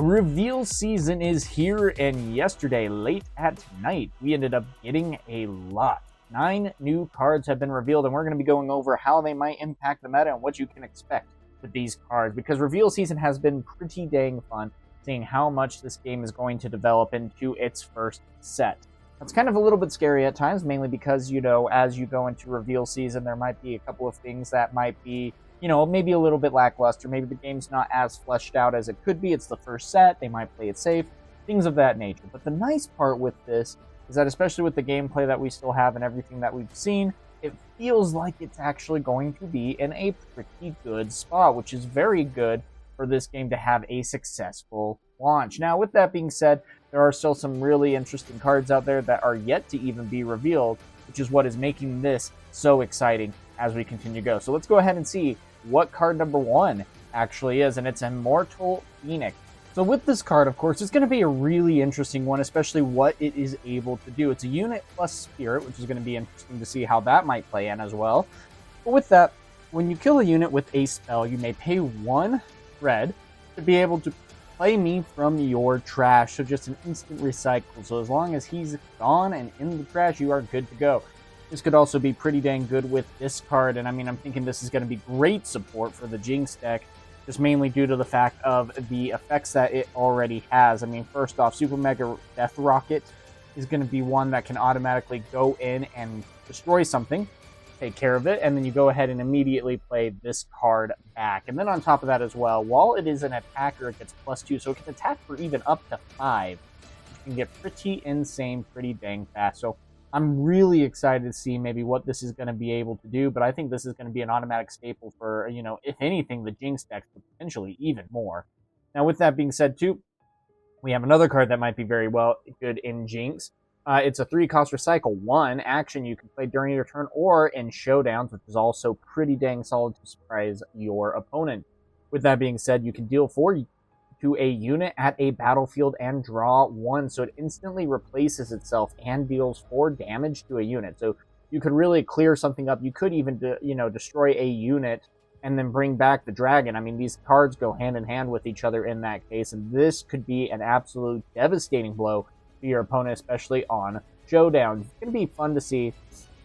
So reveal season is here, and yesterday, late at night, we ended up getting a lot. 9 new cards have been revealed, and we're going to be going over how they might impact the meta and what you can expect with these cards, because reveal season has been pretty dang fun, seeing how much this game is going to develop into its first set. That's kind of a little bit scary at times, mainly because, as you go into reveal season, there might be a couple of things that might be maybe a little bit lackluster. Maybe the game's not as fleshed out as it could be. It's the first set. They might play it safe. Things of that nature. But the nice part with this is that, especially with the gameplay that we still have and everything that we've seen, it feels like it's actually going to be in a pretty good spot, which is very good for this game to have a successful launch. Now, with that being said, there are still some really interesting cards out there that are yet to even be revealed, which is what is making this so exciting as we continue to go. So let's go ahead and see what card number 1 actually is, and it's Immortal Phoenix. So with this card, of course, it's going to be a really interesting one, especially what it is able to do. It's a unit plus spirit, which is going to be interesting to see how that might play in as well. But with that, when you kill a unit with a spell, you may pay 1 red to be able to play me from your trash. So just an instant recycle. So as long as he's gone and in the trash, you are good to go. This could also be pretty dang good with this card, and I'm thinking this is going to be great support for the Jinx deck, just mainly due to the fact of the effects that it already has. First off, Super Mega Death Rocket is going to be one that can automatically go in and destroy something, take care of it, and then you go ahead and immediately play this card back. And then on top of that as well, while it is an attacker, it gets +2, so it can attack for even up to 5, which can get pretty insane, pretty dang fast. So I'm really excited to see maybe what this is going to be able to do, but I think this is going to be an automatic staple for, if anything, the Jinx deck, but potentially even more. Now, with that being said, too, we have another card that might be very good in Jinx. It's a 3-cost recycle. 1 action you can play during your turn or in showdowns, which is also pretty dang solid to surprise your opponent. With that being said, you can deal 4 to a unit at a battlefield and draw 1, so it instantly replaces itself and deals 4 damage to a unit. So you could really clear something up. You could even destroy a unit and then bring back the dragon. These cards go hand in hand with each other in that case, and this could be an absolute devastating blow to your opponent, especially on showdown. It's going to be fun to see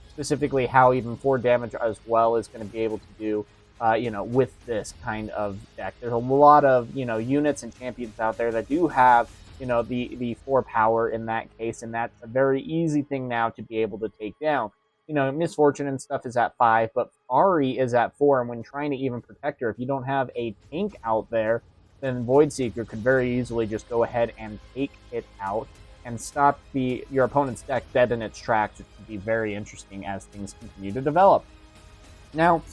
specifically how even 4 damage as well is going to be able to do with this kind of deck. There's a lot of, units and champions out there that do have, the 4 power in that case, and that's a very easy thing now to be able to take down. Misfortune and stuff is at 5, but Ari is at 4, and when trying to even protect her, if you don't have a tank out there, then Voidseeker could very easily just go ahead and take it out and stop your opponent's deck dead in its tracks, which could be very interesting as things continue to develop. Now,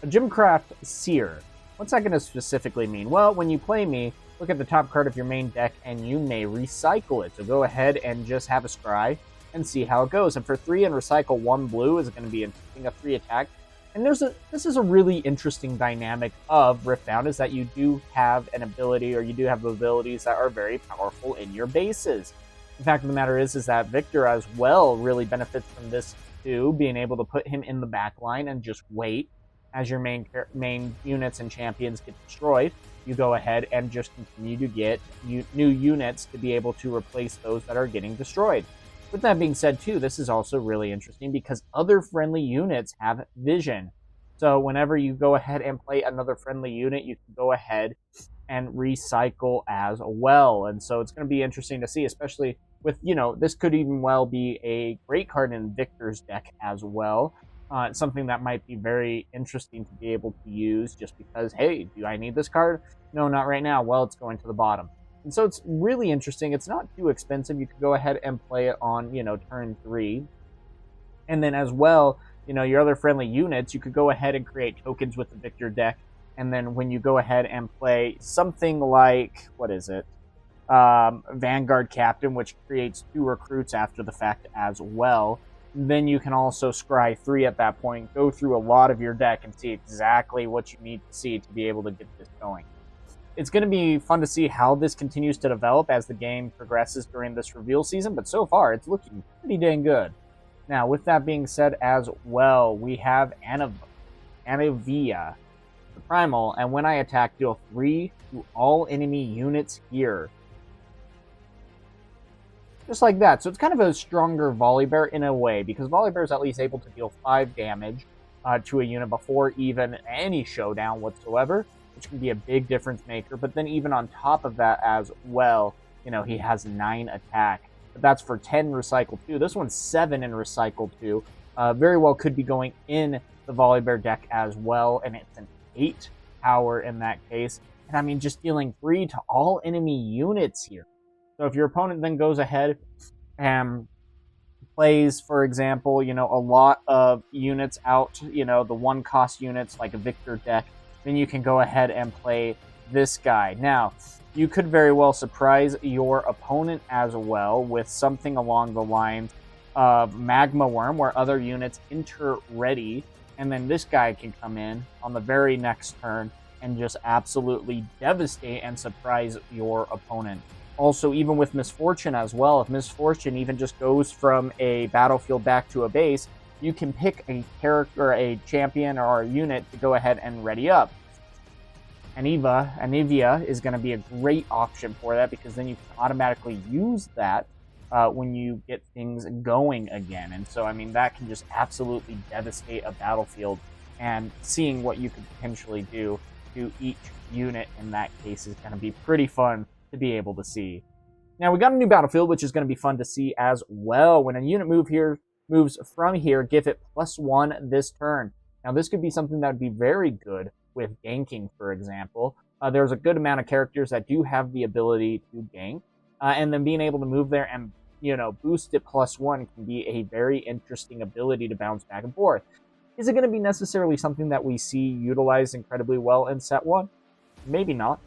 a Gymcraft Seer. What's that going to specifically mean? Well, when you play me, look at the top card of your main deck, and you may recycle it. So go ahead and just have a scry and see how it goes. And for 3 and recycle 1 blue is going to be interesting, a 3 attack. And this is a really interesting dynamic of Riftbound, is that you do have an ability, or you do have abilities that are very powerful in your bases. The fact of the matter is that Victor as well really benefits from this too, being able to put him in the back line and just wait. As your main units and champions get destroyed, you go ahead and just continue to get new units to be able to replace those that are getting destroyed. With that being said, too, this is also really interesting because other friendly units have vision. So whenever you go ahead and play another friendly unit, you can go ahead and recycle as well. And so it's going to be interesting to see, especially with, this could even well be a great card in Victor's deck as well. It's something that might be very interesting to be able to use just because, hey, do I need this card? No, not right now. Well, it's going to the bottom. And so it's really interesting. It's not too expensive. You could go ahead and play it on, turn 3. And then as well, your other friendly units, you could go ahead and create tokens with the Victor deck. And then when you go ahead and play something like, Vanguard Captain, which creates 2 recruits after the fact as well, then you can also scry 3 at that point, go through a lot of your deck and see exactly what you need to see to be able to get this going. It's going to be fun to see how this continues to develop as the game progresses during this reveal season, but so far it's looking pretty dang good. Now, with that being said as well, we have Anivia. the Primal, and when I attack, deal 3 to all enemy units here. Just like that. So it's kind of a stronger Volibear in a way, because Volibear is at least able to deal 5 damage to a unit before even any showdown whatsoever, which can be a big difference maker. But then even on top of that as well, you know, he has 9 attack. But that's for 10 Recycle 2. This one's 7 in Recycle 2. Very well could be going in the Volibear deck as well, and it's an 8 power in that case. And I mean, just dealing 3 to all enemy units here. So if your opponent then goes ahead and plays, for example, you know, a lot of units out, you know, the 1-cost units like a Victor deck, then you can go ahead and play this guy. Now, you could very well surprise your opponent as well with something along the lines of Magma Worm, where other units enter ready, and then this guy can come in on the very next turn and just absolutely devastate and surprise your opponent. Also, even with Misfortune as well, if Misfortune even just goes from a battlefield back to a base, you can pick a character, a champion, or a unit to go ahead and ready up. Anivia is going to be a great option for that, because then you can automatically use that when you get things going again. And so, I mean, that can just absolutely devastate a battlefield, and seeing what you could potentially do to each unit in that case is going to be pretty fun to be able to see. Now, we got a new battlefield, which is going to be fun to see as well. When a unit moves from here, give it +1 this turn. Now, this could be something that would be very good with ganking, for example. There's a good amount of characters that do have the ability to gank, and then being able to move there and, you know, boost it +1 can be a very interesting ability to bounce back and forth. Is it going to be necessarily something that we see utilized incredibly well in set 1? Maybe not.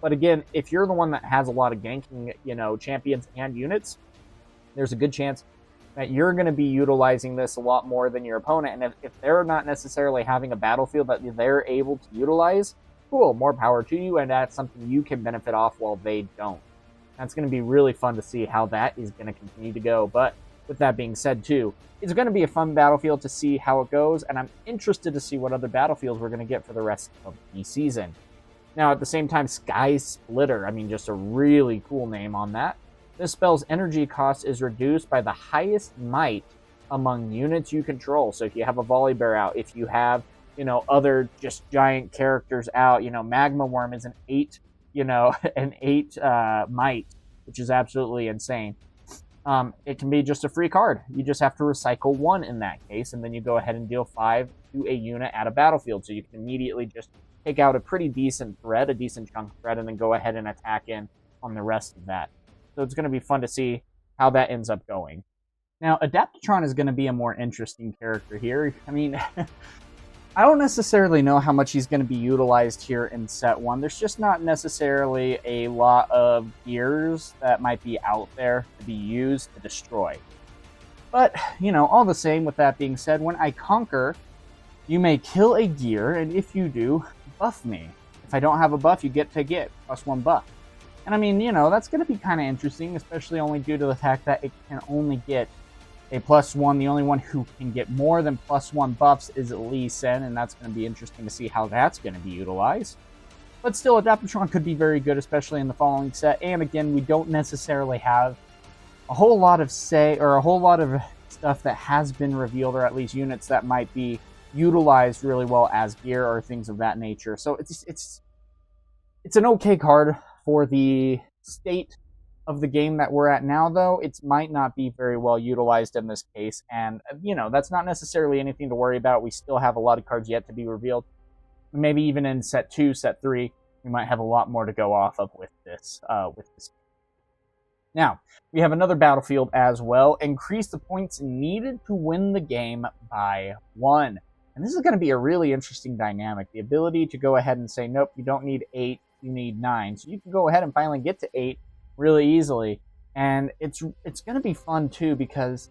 But again, if you're the one that has a lot of ganking, you know, champions and units, there's a good chance that you're going to be utilizing this a lot more than your opponent. And if they're not necessarily having a battlefield that they're able to utilize, cool, more power to you, and that's something you can benefit off while they don't. That's going to be really fun to see how that is going to continue to go. But with that being said, too, it's going to be a fun battlefield to see how it goes, and I'm interested to see what other battlefields we're going to get for the rest of the season. Now, at the same time, Sky Splitter, I mean, just a really cool name on that. This spell's energy cost is reduced by the highest might among units you control. So if you have a Volibear out, if you have, you know, other just giant characters out, you know, Magma Worm is an 8, you know, an 8 might, which is absolutely insane. It can be just a free card. You just have to recycle 1 in that case, and then you go ahead and deal 5 to a unit at a battlefield. So you can immediately just take out a pretty decent thread, a decent chunk of thread, and then go ahead and attack in on the rest of that. So it's going to be fun to see how that ends up going. Now, Adaptatron is going to be a more interesting character here. I mean, I don't necessarily know how much he's going to be utilized here in set 1. There's just not necessarily a lot of gears that might be out there to be used to destroy. But, you know, all the same, with that being said, when I conquer, you may kill a gear, and if you do, buff me. If I don't have a buff, you get to get +1 buff. And I mean, you know, that's going to be kind of interesting, especially only due to the fact that it can only get a +1. The only one who can get more than +1 buffs is Lee Sin, and that's going to be interesting to see how that's going to be utilized. But still, Adaptatron could be very good, especially in the following set. And again, we don't necessarily have a whole lot of say, or a whole lot of stuff that has been revealed, or at least units that might be utilized really well as gear or things of that nature. So it's an okay card for the state of the game that we're at now, though. It might not be very well utilized in this case, and you know, that's not necessarily anything to worry about. We still have a lot of cards yet to be revealed. Maybe even in set 2, set 3, we might have a lot more to go off of with this. Now, we have another battlefield as well. Increase the points needed to win the game by 1. And this is going to be a really interesting dynamic. The ability to go ahead and say, nope, you don't need 8, you need 9. So you can go ahead and finally get to 8 really easily. And it's going to be fun, too, because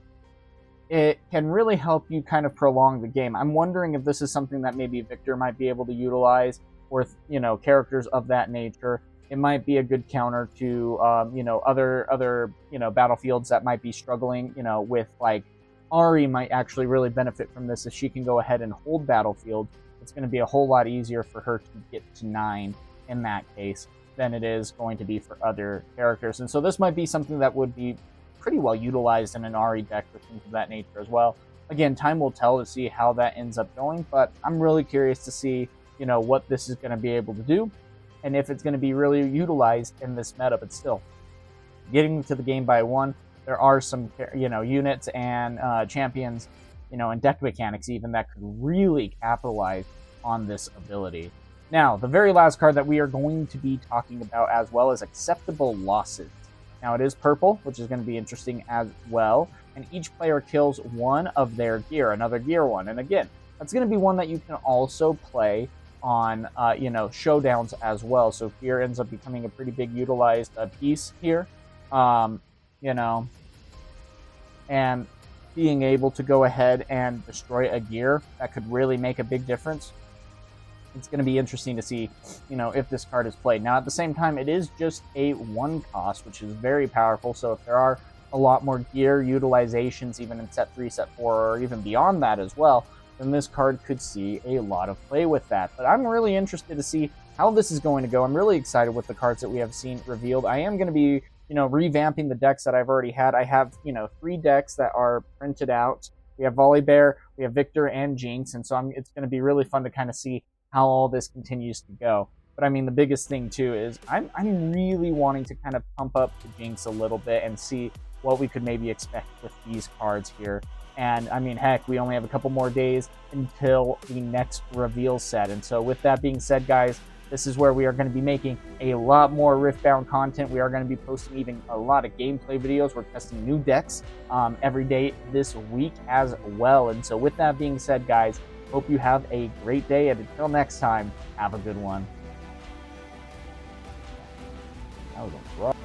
it can really help you kind of prolong the game. I'm wondering if this is something that maybe Victor might be able to utilize, or, you know, characters of that nature. It might be a good counter to, you know, other, you know, battlefields that might be struggling, you know, with, like, Ari might actually really benefit from this if she can go ahead and hold battlefield it's going to be a whole lot easier for her to get to 9 in that case than it is going to be for other characters. And so this might be something that would be pretty well utilized in an Ari deck or things of that nature as well. Again, time will tell to see how that ends up going, but I'm really curious to see, what this is going to be able to do and if it's going to be really utilized in this meta. But still, getting to the game by 1, there are some, units and champions, and deck mechanics even that could really capitalize on this ability. Now, the very last card that we are going to be talking about as well is Acceptable Losses. Now, it is purple, which is going to be interesting as well, and each player kills one of their gear, another gear one. And again, that's going to be one that you can also play on, showdowns as well. So gear ends up becoming a pretty big utilized piece here, and being able to go ahead and destroy a gear, that could really make a big difference. It's going to be interesting to see, if this card is played. Now, at the same time, it is just a 1 cost, which is very powerful. So if there are a lot more gear utilizations, even in set 3, set 4, or even beyond that as well, then this card could see a lot of play with that. But I'm really interested to see how this is going to go. I'm really excited with the cards that we have seen revealed. I am going to be, revamping the decks that I've already had. I have, 3 decks that are printed out. We have Volibear, we have Victor, and Jinx. And so it's going to be really fun to kind of see how all this continues to go. But I mean, the biggest thing too is I'm really wanting to kind of pump up the Jinx a little bit and see what we could maybe expect with these cards here. And I mean, heck, we only have a couple more days until the next reveal set. And so with that being said, guys, this is where we are going to be making a lot more Riftbound content. We are going to be posting even a lot of gameplay videos. We're testing new decks every day this week as well. And so with that being said, guys, hope you have a great day, and until next time, have a good one. That was a rough.